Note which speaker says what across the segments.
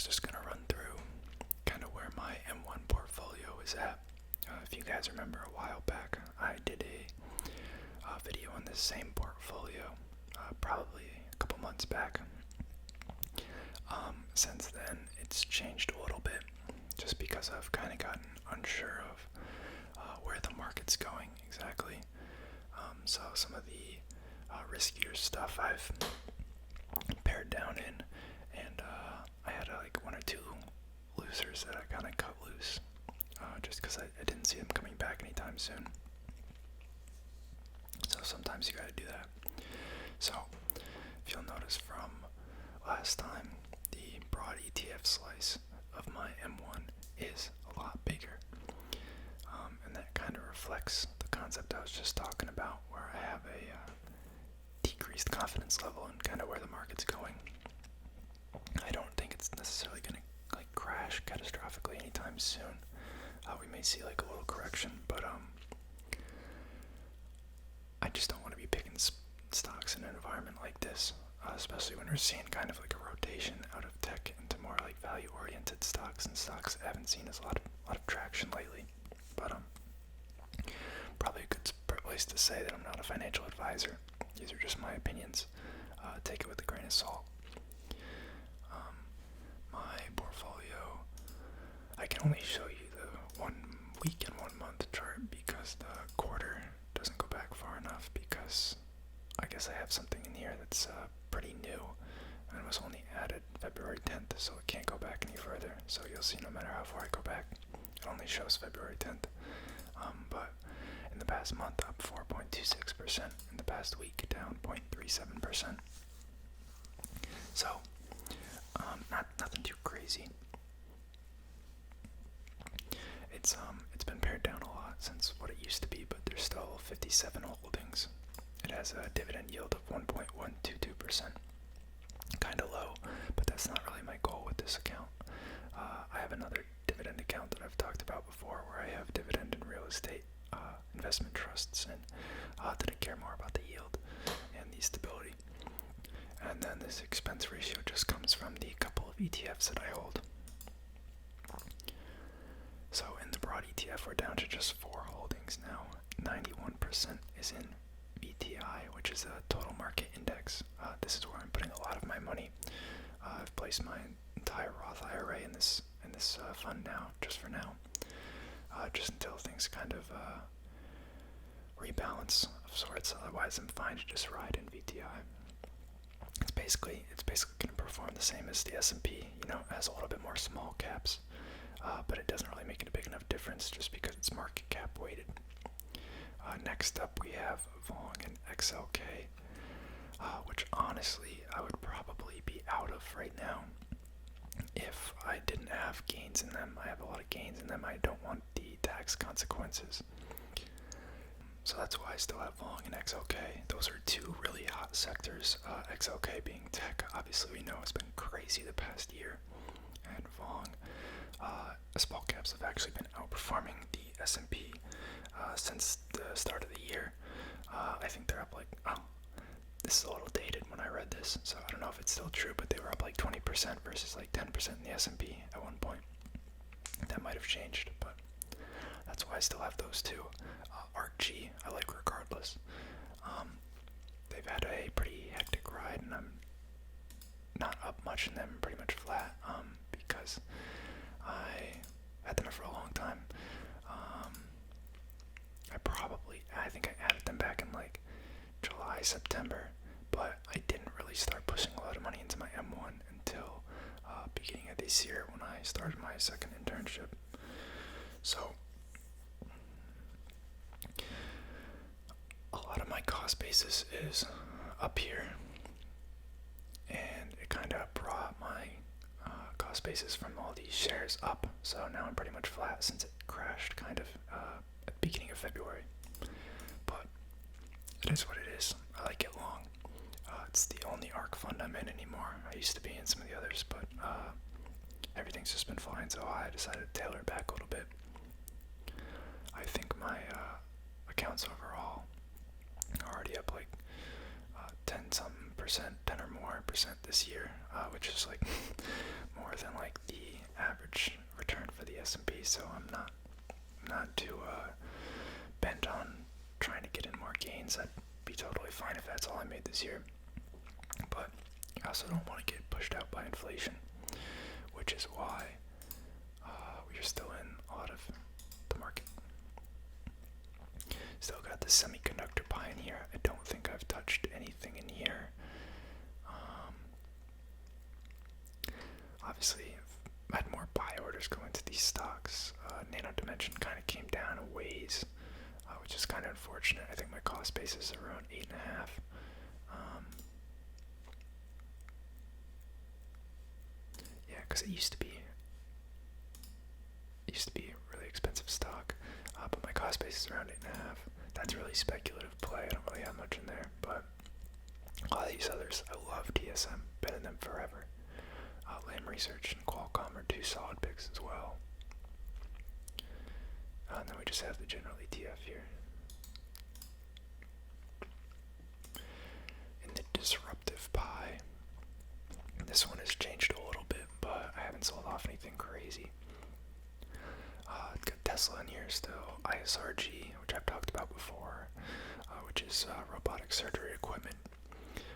Speaker 1: was just going to run through kind of where my M1 portfolio is at. If you guys remember a while back, I did a video on this same portfolio, probably a couple months back. Since then, it's changed a little bit, just because I've kind of gotten unsure of where the market's going exactly. So some of the riskier stuff I've pared down in, and I had like one or two losers that I kind of cut loose, just because I didn't see them coming back anytime soon. So sometimes you gotta do that. So if you'll notice from last time, the broad ETF slice of my M1 is a lot bigger, and that kind of reflects the concept I was just talking about, where I have a decreased confidence level in kind of where the market's going. I don't think it's necessarily going to like crash catastrophically anytime soon. We may see like a little correction, but I just don't want to be picking stocks in an environment like this, especially when we're seeing kind of like a rotation out of tech into more like value-oriented stocks, and stocks I haven't seen as a lot of traction lately. But probably a good place to say that I'm not a financial advisor. These are just my opinions. Take it with a grain of salt. My portfolio, I can only show you the 1 week and 1 month chart because the quarter doesn't go back far enough, because I guess I have something in here that's pretty new and was only added February 10th, so it can't go back any further. So you'll see no matter how far I go back, it only shows February 10th. But in the past month, up 4.26%. In the past week, down 0.37%. So, nothing too crazy. It's been pared down a lot since what it used to be, but there's still 57 holdings. It has a dividend yield of 1.122%. Kind of low, but that's not really my goal with this account. I have another dividend account that I've talked about before, where I have dividend in real estate investment trusts, and that I care more about the yield and the stability. And then this expense ratio just comes from the couple of ETFs that I hold. So in the broad ETF, we're down to just 4 holdings now. 91% is in VTI, which is a total market index. This is where I'm putting a lot of my money. I've placed my entire Roth IRA in this fund now, just for now, just until things kind of rebalance of sorts. Otherwise, I'm fine to just ride in VTI. It's basically going to perform the same as the S&P. You know, it has a little bit more small caps, but it doesn't really make a big enough difference just because it's market cap weighted. Next up, we have Vong and XLK, which honestly I would probably be out of right now if I didn't have gains in them. I have a lot of gains in them. I don't want the tax consequences. So that's why I still have Vong and XLK. Those are two really hot sectors. XLK being tech, obviously we know it's been crazy the past year. And Vong, small caps have actually been outperforming the S&P since the start of the year. I think they're up like, this is a little dated when I read this, so I don't know if it's still true, but they were up like 20% versus like 10% in the S&P at one point. That might have changed, but that's why I still have those two. ArcG, I like regardless. They've had a pretty hectic ride, and I'm not up much in them, pretty much flat, because I had them for a long time. I think I added them back in like July, September, but I didn't really start pushing a lot of money into my M1 until beginning of this year when I started my second internship. So a lot of my cost basis is up here, and it kind of brought my cost basis from all these shares up. So now I'm pretty much flat since it crashed kind of at the beginning of February. But it is what it is. I like it long. It's the only ARK fund I'm in anymore. I used to be in some of the others, but everything's just been fine, so I decided to tailor back a little bit. I think my accounts overall are already up like 10 or more this year, which is like more than like the average return for the S&P. So I'm not too bent on trying to get in more gains. I'd be totally fine if that's all I made this year. But I also don't want to get pushed out by inflation, which is why we're still in a lot of the market. Still got the semiconductor pie in here. I don't think I've touched anything in here. Obviously, I've had more buy orders go into these stocks. Nano Dimension kind of came down a ways, which is kind of unfortunate. I think my cost base is around 8.5. Yeah, because it used to be a really expensive stock, but my cost base is around 8.5. That's really speculative play. I don't really have much in there, but a lot of these others, I love TSM. Been in them forever. Lam Research and Qualcomm are two solid picks as well. And then we just have the general ETF here. In the disruptive pie, this one has changed a little bit, but I haven't sold off anything crazy. Got Tesla in here still, ISRG, which I've talked about before, which is robotic surgery equipment.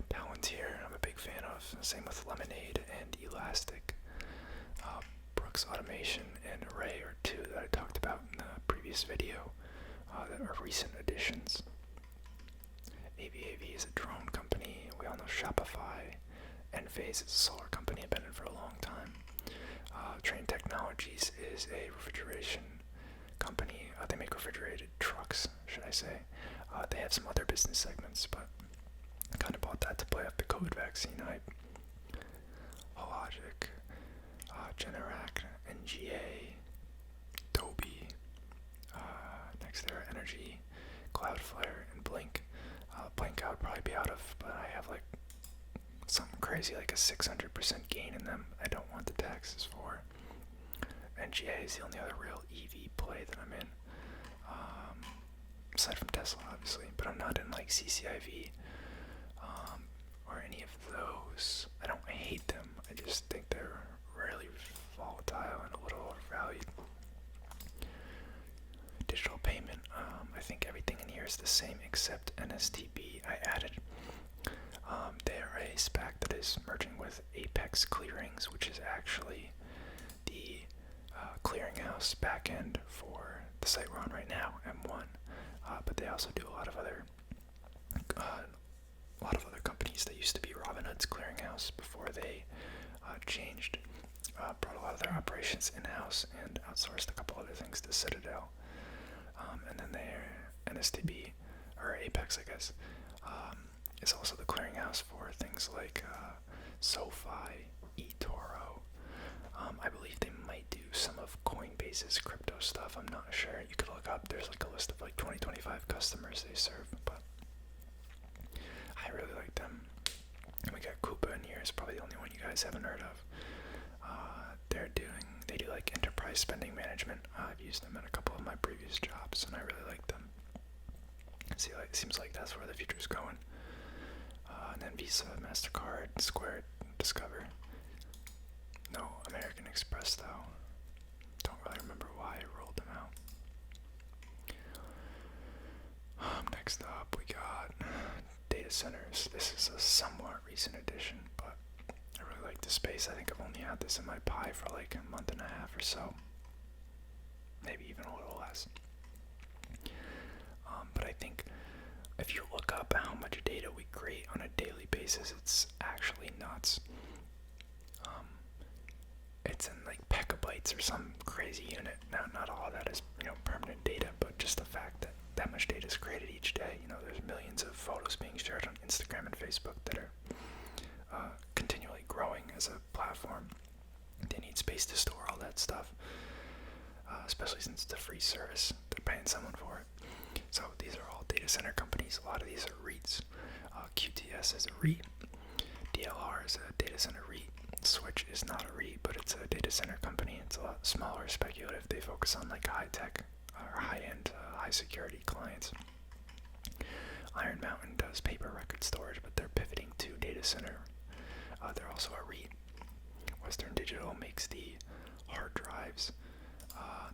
Speaker 1: Palantir, I'm a big fan of. Same with Lemonade and Elastic. Brooks Automation and Array are two that I talked about in the previous video that are recent additions. AVAV is a drone company. We all know Shopify. Enphase is a solar company I've been in for a long time. Trane Technologies is a refrigeration company. They make refrigerated trucks, should I say. They have some other business segments, but I kind of bought that to play up the COVID vaccine hype. Hologic, Generac, NGA, Adobe, NextEra Energy, Cloudflare, and Blink. Blink I would probably be out of, but I have like something crazy like a 600% gain in them. I don't want the taxes for. NGA is the only other real EV play that I'm in. Aside from Tesla, obviously, but I'm not in like CCIV or any of those. I don't hate them. I just think they're really volatile and a little overvalued. Digital payment. I think everything in here is the same except NSTB. I added. They're a SPAC that is merging with Apex Clearings, which is actually the clearinghouse backend for the site we're on right now, M1. But they also do a lot of other companies that used to be Robinhood's clearinghouse before they changed, brought a lot of their operations in-house and outsourced a couple other things to Citadel. And then their NSTB, or Apex, I guess, is also the clearinghouse for things like SoFi, eToro. I believe they might do some of Coinbase's crypto stuff. I'm not sure. You could look up. There's like a list of like 25 customers they serve, but I really like them. And we got Coupa in here. It's probably the only one you guys haven't heard of. They do like enterprise spending management. I've used them in a couple of my previous jobs, and I really like them. See, like, it seems like that's where the future's going. And then Visa, MasterCard, Square, Discover. No American Express though. Don't really remember why I rolled them out. Next up we got data centers. This is a somewhat recent addition, but I really like the space. I think I've only had this in my pie for like a month and a half or so. Maybe even a little less. But I think if you look up how much data we create on a daily basis, it's actually nuts. It's in like petabytes or some crazy unit. Now, not all of that is, permanent data, but just the fact that that much data is created each day. There's millions of photos being shared on Instagram and Facebook that are continually growing as a platform. They need space to store all that stuff, especially since it's a free service. They're paying someone for it. So these are all data center companies. A lot of these are REITs. QTS is a REIT. DLR is a data center REIT. Switch is not a REIT, but it's a data center company. It's a lot smaller, speculative. They focus on like high-tech or high-end, high-security clients. Iron Mountain does paper record storage, but they're pivoting to data center They're also a REIT. Western Digital makes the hard drives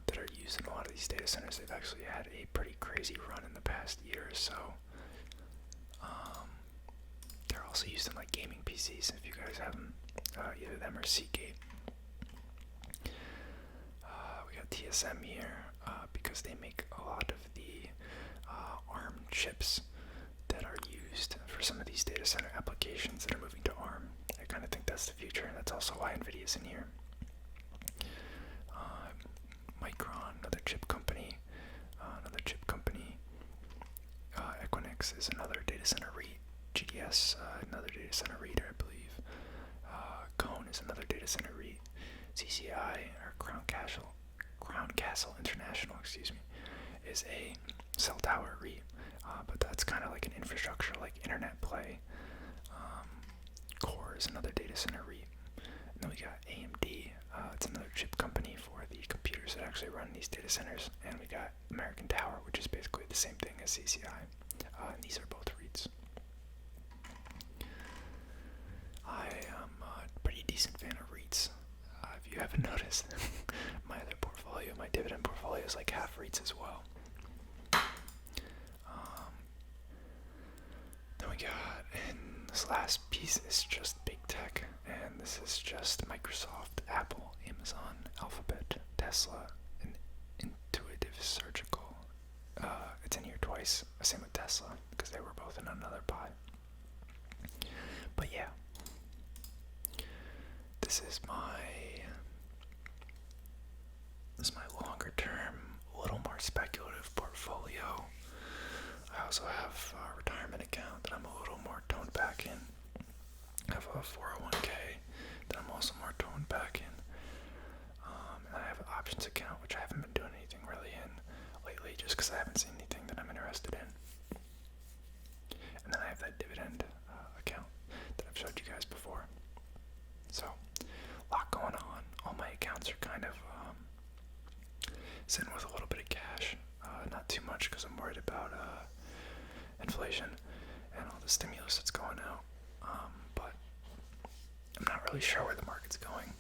Speaker 1: that are used in a lot of these data centers. They've actually had a pretty crazy run in the past year or so. They're also used in like gaming PCs. If you guys have them, either them or Seagate. We got TSM here because they make a lot of the ARM chips that are used for some of these data center applications that are moving to ARM. I kind of think that's the future, and that's also why NVIDIA's in here. Micron, another chip company. Equinix is another data center REIT. GDS, another data center REIT, I believe. Cone is another data center REIT. CCI, or Crown Castle International, is a cell tower REIT. But that's kind of like an infrastructure, like internet play. Core is another data center REIT. And then we got AMD. It's another chip company for the computers that actually run these data centers. And we got American Tower, which is basically the same thing as CCI. And these are both REITs. I am a pretty decent fan of REITs. If you haven't noticed, my other portfolio, my dividend portfolio, is like half REITs as well. Then we got, and this last piece is just big tech, and this is just Microsoft, Apple, Amazon, Alphabet, Tesla, and Intuitive Surgical. It's in here twice. Same with Tesla, because they were both in another pie. But yeah, this is my longer term, a little more speculative portfolio. I also have a retirement account that I'm a little more toned back in. I have a 401k that I'm also more toned back in. And I have an options account, which I haven't been doing anything really in lately, just because I haven't seen anything that I'm interested in. And then I have that dividend account that I've showed you guys before. So, a lot going on. All my accounts are kind of sitting with a little bit of cash. Not too much, because I'm worried about inflation and all the stimulus that's going out. But I'm not really sure where the market's going.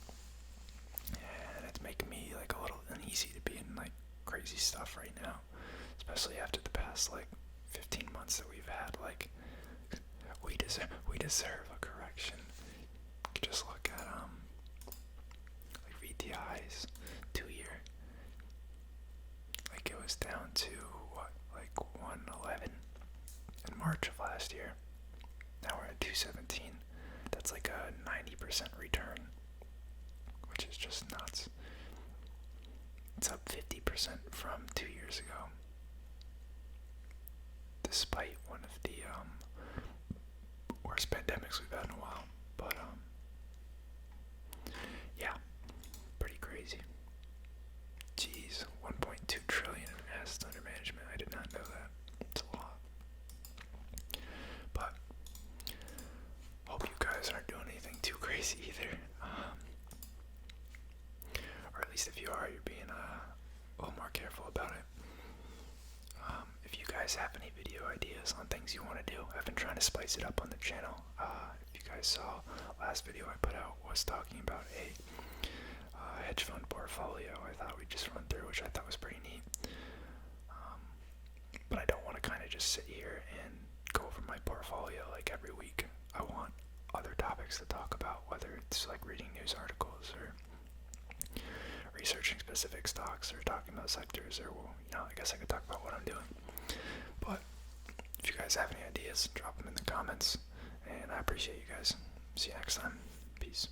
Speaker 1: And it's making me like a little uneasy to be in like crazy stuff right now. Especially after the past like 15 months that we've had. Like, we deserve a correction. You can just look at like VTI's 2-year. Like, it was down to what, like 111 in March of last year. Now we're at 217. That's like a 90% return, which is just nuts. It's up 50% from 2 years ago, despite one of the worst pandemics we've had in a while. But yeah, pretty crazy. Jeez, 1.2 trillion in assets under management. I did not know that. It's a lot. But hope you guys aren't doing anything too crazy either. Or at least if you are, you're being a little more careful about it. If you guys have any video ideas on things you want to do, I've been trying to spice it up on the channel. If you guys saw, last video I put out was talking about a hedge fund portfolio. I thought we'd just run through, which I thought was pretty neat. But I don't want to kind of just sit here and go over my portfolio like every week. I want other topics to talk about, whether it's like reading news articles or researching specific stocks or talking about sectors, or, I guess I could talk about what I'm doing. But if you guys have any ideas, drop them in the comments, and I appreciate you guys. See you next time. Peace.